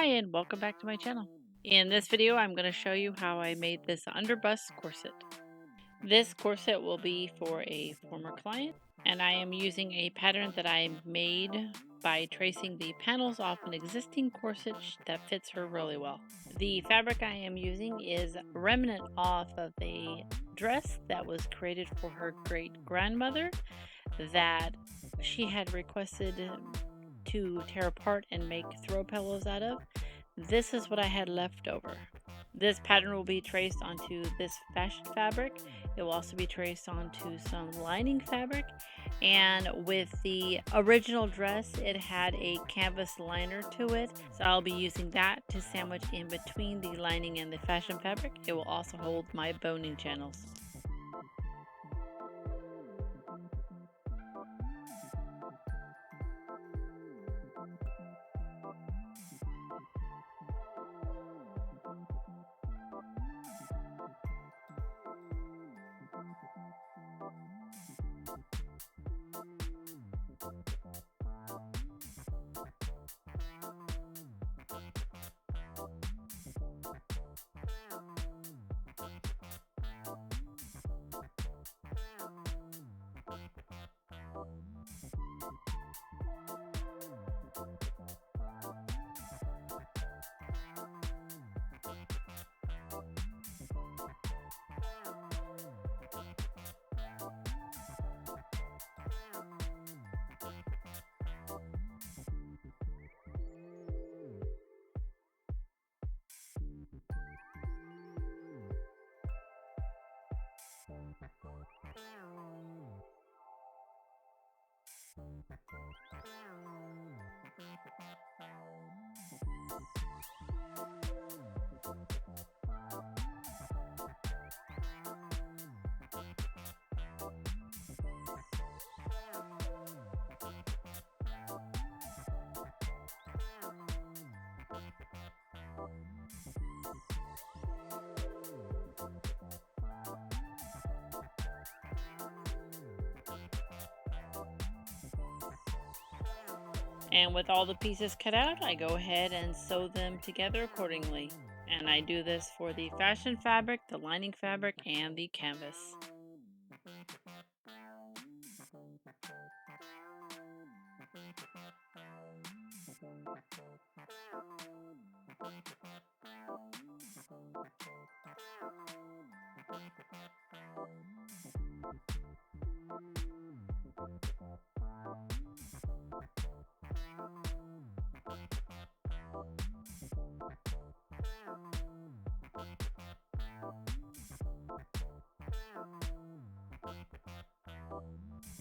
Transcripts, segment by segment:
Hi and welcome back to my channel. In this video I'm going to show you how I made this underbust corset. This corset will be for a former client and I am using a pattern that I made by tracing the panels off an existing corset that fits her really well. The fabric I am using is remnant off of a dress that was created for her great grandmother that she had requested to tear apart and make throw pillows out of. This is what I had left over. This pattern will be traced onto this fashion fabric. It will also be traced onto some lining fabric, and with the original dress it had a canvas liner to it, so I'll be using that to sandwich in between the lining and the fashion fabric. It will also hold my boning channels. And with all the pieces cut out, I go ahead and sew them together accordingly. And I do this for the fashion fabric, the lining fabric, and the canvas.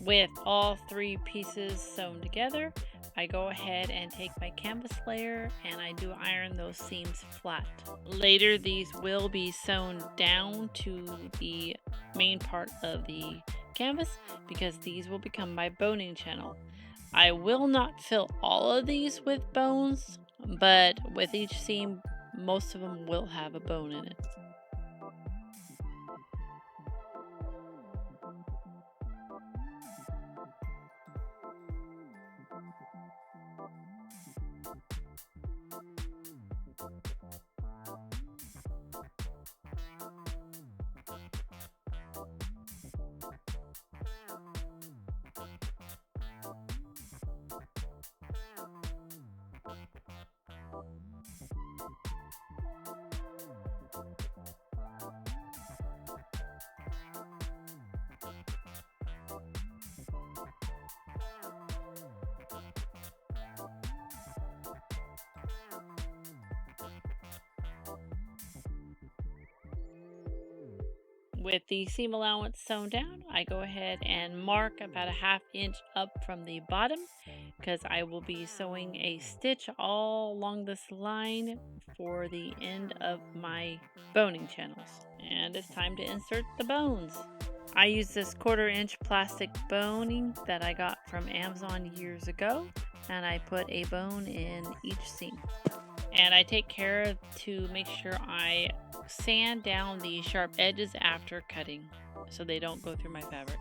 With all three pieces sewn together, I go ahead and take my canvas layer and I do iron those seams flat. Later these will be sewn down to the main part of the canvas because these will become my boning channel. I will not fill all of these with bones, but with each seam most of them will have a bone in it. With the seam allowance sewn down, I go ahead and mark about a ½ inch up from the bottom because I will be sewing a stitch all along this line for the end of my boning channels. And it's time to insert the bones. I use this 1/4 inch plastic boning that I got from Amazon years ago, and I put a bone in each seam. And I take care to make sure I sand down the sharp edges after cutting so they don't go through my fabric.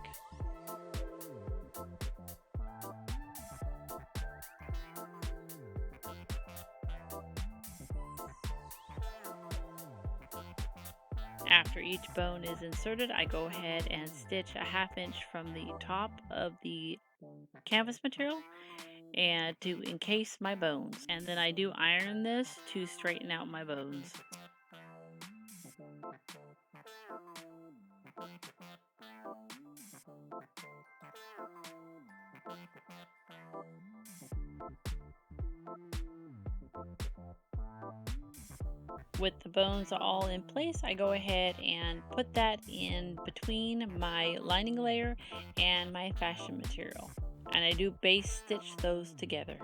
After each bone is inserted, I go ahead and stitch a 1/2 inch from the top of the canvas material and to encase my bones. And then I do iron this to straighten out my bones. With the bones all in place, I go ahead and put that in between my lining layer and my fashion material. And I do base stitch those together.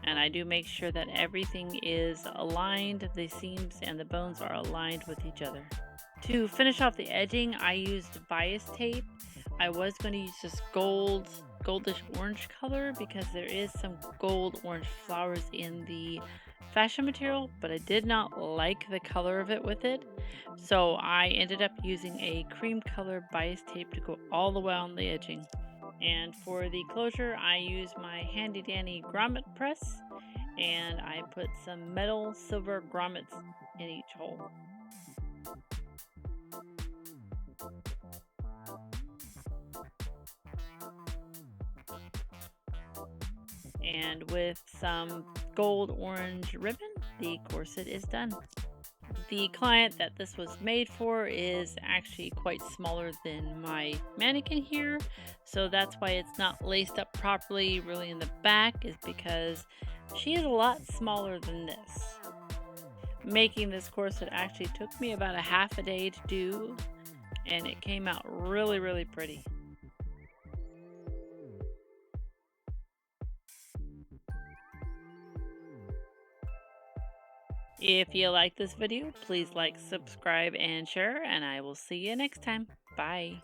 And I do make sure that everything is aligned, the seams and the bones are aligned with each other. To finish off the edging, I used bias tape. I was going to use this goldish orange color because there is some gold orange flowers in the fashion material, but I did not like the color of it with it. So I ended up using a cream color bias tape to go all the way on the edging. And for the closure, I use my handy dandy grommet press, and I put some metal silver grommets in each hole. And with some gold orange ribbon, the corset is done. The client that this was made for is actually quite smaller than my mannequin here, so that's why it's not laced up properly really in the back, is because she is a lot smaller than this. Making this corset actually took me about a 1/2 a day to do, and it came out really pretty. If you like this video, please like, subscribe, and share, and I will see you next time. Bye.